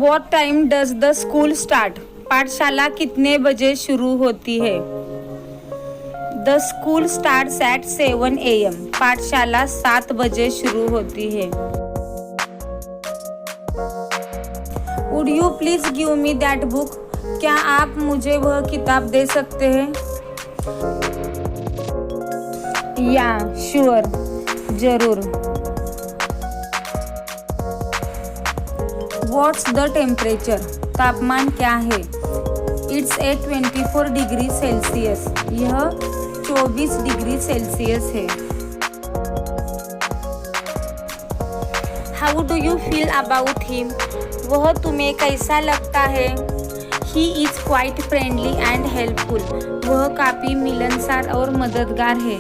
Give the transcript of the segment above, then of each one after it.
What time does the school start? पाठशाला कितने बजे शुरू होती है? The school starts at 7 AM. पाठशाला 7 बजे शुरू होती है. Would you please give me that book? क्या आप मुझे वह किताब दे सकते हैं? Yeah, sure. जरूर. What's the temperature? तापमान क्या है? It's at 24 degree Celsius. यह 24 डिग्री सेल्सियस है. How do you feel about him? वह तुम्हें कैसा लगता है? He is quite friendly and helpful. वह काफी मिलनसार और मददगार है.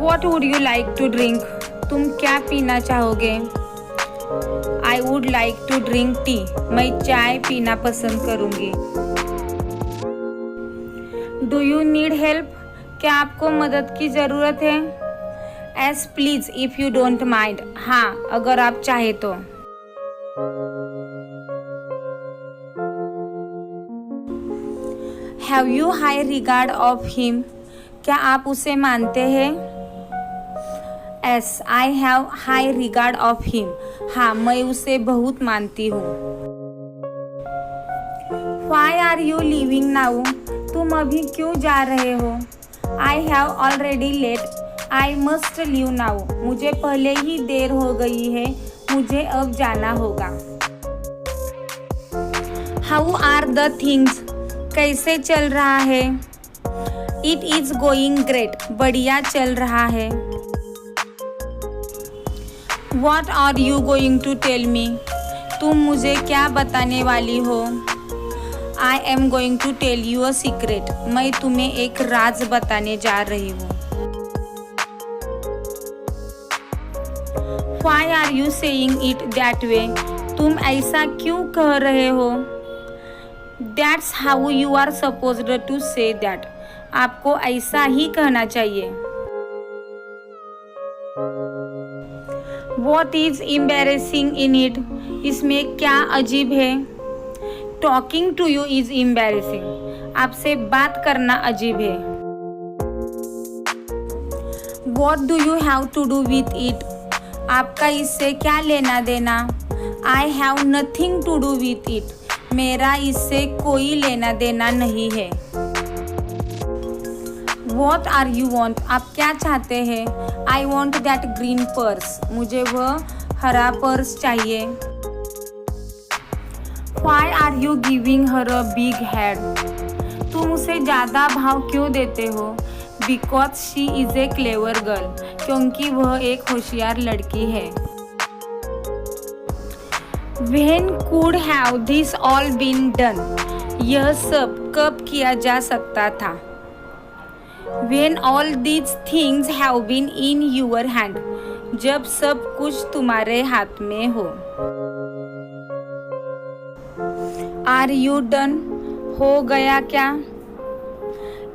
What would you like to drink? तुम क्या पीना चाहोगे? I would like to drink tea. मैं चाय पीना पसंद करूंगी. Do you need help? क्या आपको मदद की जरूरत है? Yes, please, if you don't mind. हाँ, अगर आप चाहे तो. Have you high regard of him? क्या आप उसे मानते हैं? Yes, I have high regard of him. हाँ, मैं उसे बहुत मानती हूँ. Why are you leaving now? तुम अभी क्यों जा रहे हो? I have already left. I must leave now. मुझे पहले ही देर हो गई है. मुझे अब जाना होगा. How are the things? कैसे चल रहा है? It is going great. बढ़िया चल रहा है. What are you going to tell me? तुम मुझे क्या बताने वाली हो? I am going to tell you a secret. मैं तुम्हें एक राज बताने जा रही हूँ. Why are you saying it that way? तुम ऐसा क्यों कह रहे हो? That's how you are supposed to say that. आपको ऐसा ही कहना चाहिए. What is embarrassing in it? इसमें क्या अजीब है? Talking to you is embarrassing. आपसे बात करना अजीब है. What do you have to do with it? आपका इससे क्या लेना देना? I have nothing to do with it. मेरा इससे कोई लेना देना नहीं है. What are you want? आप क्या चाहते हैं? I want that green purse. मुझे वह हरा पर्स चाहिए. Why are you giving her a big head? तुम उसे ज़्यादा भाव क्यों देते हो? Because she is a clever girl. क्योंकि वह एक होशियार लड़की है. When could have this all been done? यह सब कब किया जा सकता था? When all these things have been in your hand. जब सब कुछ तुम्हारे हाथ में हो. Are you done? हो गया क्या?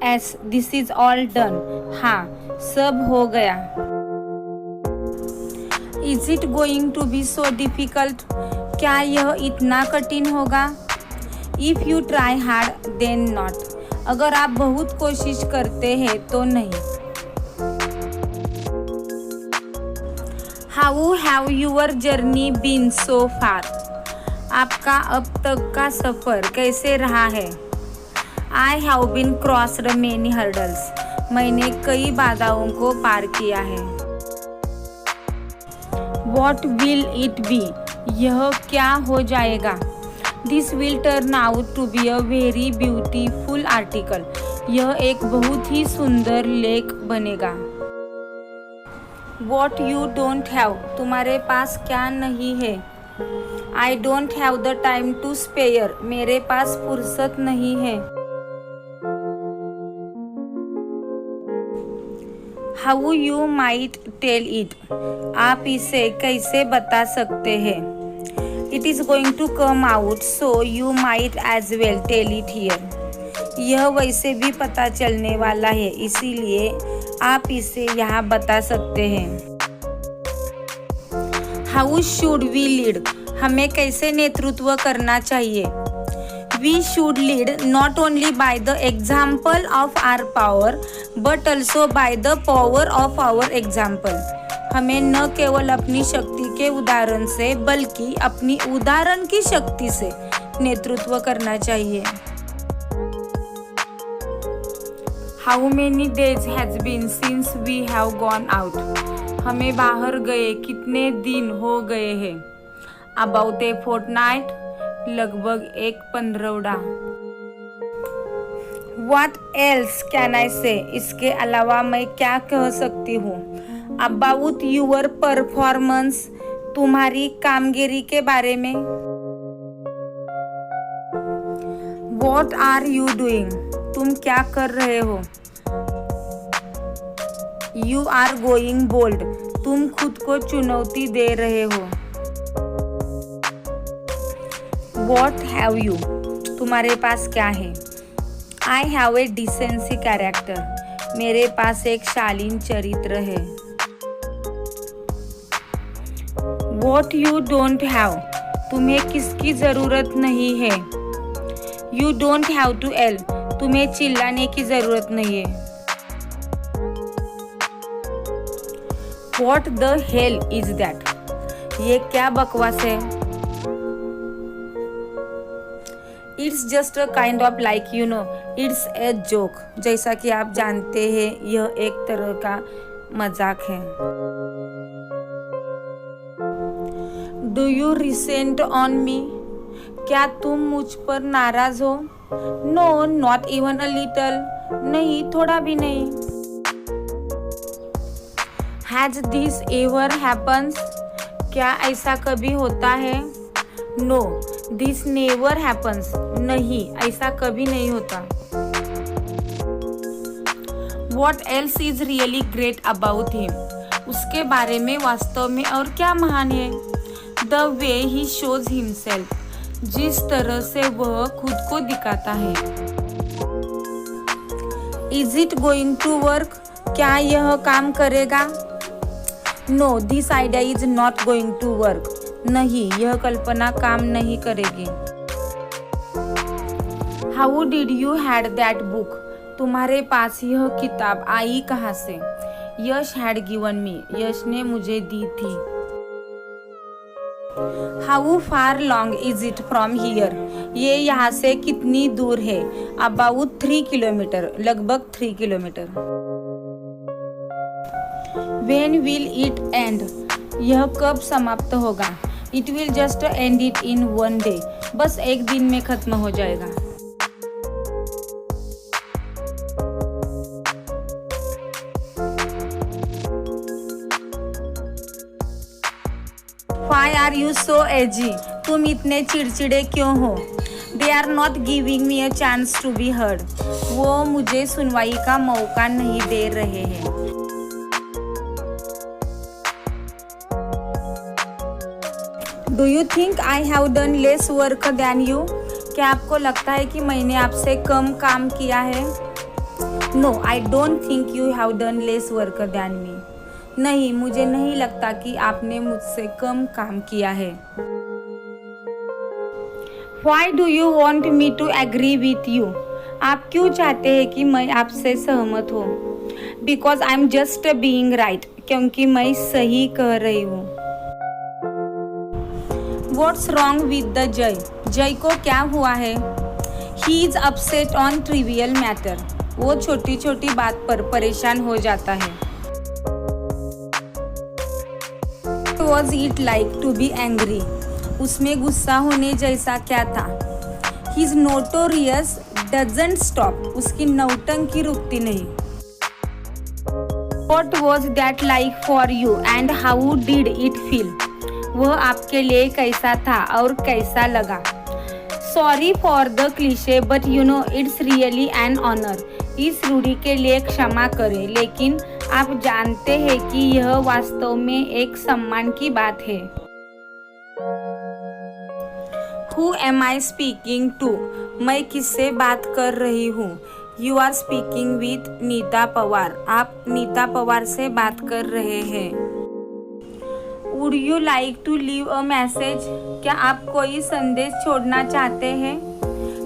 Yes, this is all done. हाँ, सब हो गया. Is it going to be so difficult? क्या यह इतना कठिन होगा? If you try hard, then not. अगर आप बहुत कोशिश करते हैं तो नहीं. How have your journey been so far? आपका अब तक का सफ़र कैसे रहा है? I have been crossed many hurdles. मैंने कई बाधाओं को पार किया है. What will it be? यह क्या हो जाएगा? This will turn out to be a very beautiful article. यह एक बहुत ही सुंदर लेख बनेगा. What you don't have? तुम्हारे पास क्या नहीं है? I don't have the time to spare. मेरे पास फुर्सत नहीं है. How you might tell it? आप इसे कैसे बता सकते हैं? It is going to come out, so you might as well tell it here. यह वैसे भी पता चलने वाला है, इसीलिए आप इसे यहाँ बता सकते हैं. हाउ शुड वी लीड, हमें कैसे नेतृत्व करना चाहिए। We should lead not only by the example of our power but also by the power of our example, हमें न केवल अपनी शक्ति के उदाहरण से बल्कि अपनी उदाहरण की शक्ति से नेतृत्व करना चाहिए। How many days has been since we have gone out, हमें बाहर गए कितने दिन हो गए हैं। अबाउट ए फोर्टनाइट, लगभग एक पंद्रवड़ा। What else can I say, इसके अलावा मैं क्या कह सकती हूँ। About your performance, तुम्हारी कामगिरी के बारे में। What are you doing, तुम क्या कर रहे हो। You are going bold, तुम खुद को चुनौती दे रहे हो। What have you, तुम्हारे पास क्या है। I have a decency character, मेरे पास एक शालीन चरित्र है। What you don't have, तुम्हें किसकी जरूरत नहीं है। You don't have to yell, तुम्हें चिल्लाने की जरूरत नहीं है। What the hell is that, ये क्या बकवास है। It's just a kind of like you know, it's a joke, जैसा कि आप जानते हैं यह एक तरह का मजाक है। Do you resent on me, क्या तुम मुझ पर नाराज हो। No, not even a little, नहीं थोड़ा भी नहीं। Has this ever happens, क्या ऐसा कभी होता है। No, this never happens, नहीं ऐसा कभी नहीं होता। What else is really great about him, उसके बारे में वास्तव में और क्या महान है। The way he shows himself, जिस तरह से वह खुद को दिखाता है। Is it going to work, क्या यह काम करेगा। No, this idea is not going to work, नहीं यह कल्पना काम नहीं करेगी। How did you had that book, तुम्हारे पास यह किताब आई कहाँ से। यश had given me, यश ने मुझे दी थी। How far long is it from here, ये यहाँ से कितनी दूर है। About 3 किलोमीटर, लगभग 3 kilometre. When will it end, यह कब समाप्त होगा। It will just end it in one day, बस एक दिन में खत्म हो जाएगा। Why are you so edgy, तुम इतने चिड़चिड़े क्यों हो। They are not giving me a chance to be heard, वो मुझे सुनवाई का मौका नहीं दे रहे हैं। Do you think I have done less work than you, क्या आपको लगता है कि मैंने आपसे कम काम किया है। No, I don't think you have done less work than me, नहीं मुझे नहीं लगता कि आपने मुझसे कम काम किया है। Why do you want me to agree with you, आप क्यों चाहते हैं कि मैं आपसे सहमत हूँ। Because I'm just being right, क्योंकि मैं सही कह रही हूँ। What's wrong with the जय, जय को क्या हुआ है। He is upset on trivial matter, वो छोटी छोटी बात पर परेशान हो जाता है। Was it like to be angry, उसमें गुस्सा होने जैसा क्या था। His notorious doesn't stop, उसकी नौटंकी रुकती नहीं। What was that like for you and how did it feel, वह आपके लिए कैसा था और कैसा लगा। Sorry for the cliche but you know it's really an honour, इस रूढ़ी के लिए क्षमा करें लेकिन आप जानते हैं कि यह वास्तव में एक सम्मान की बात है। Who am I speaking to, मैं किससे बात कर रही हूँ। You are speaking with Nita Pawar, आप नीता पवार से बात कर रहे हैं। Would you like to leave a message? क्या आप कोई संदेश छोड़ना चाहते हैं?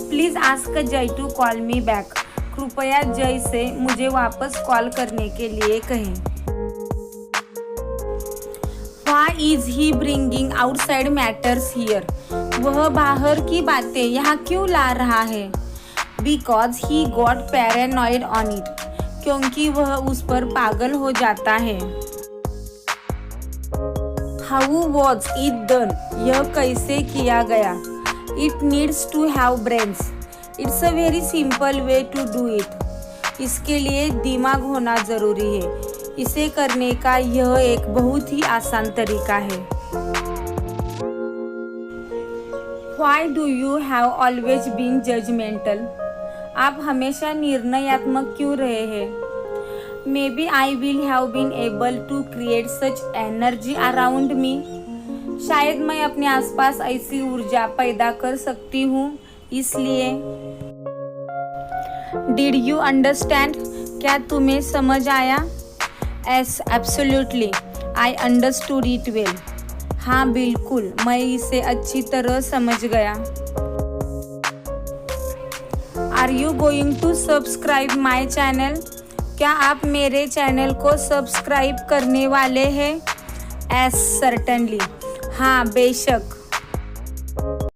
Please ask Jay to call me back. कृपया जय से मुझे वापस कॉल करने के लिए कहें। Why is he bringing outside matters here? वह बाहर की बातें यहाँ क्यों ला रहा है? Because he got paranoid on it. क्योंकि वह उस पर पागल हो जाता है। How was it done? यह कैसे किया गया? It needs to have brains. It's a very simple way to do it. इसके लिए दिमाग होना जरूरी है। इसे करने का यह एक बहुत ही आसान तरीका है। Why do you have always been judgmental? आप हमेशा निर्णयात्मक क्यों रहे हैं? Maybe I will have been able to create such energy around me. शायद मैं अपने आसपास ऐसी ऊर्जा पैदा कर सकती हूँ, इसलिए। Did you understand? क्या तुम्हें समझ आया? Yes, absolutely. I understood it well. हाँ बिल्कुल, मैं इसे अच्छी तरह समझ गया। Are you going to subscribe my channel? क्या आप मेरे चैनल को सब्सक्राइब करने वाले हैं? Yes, certainly. हाँ बेशक।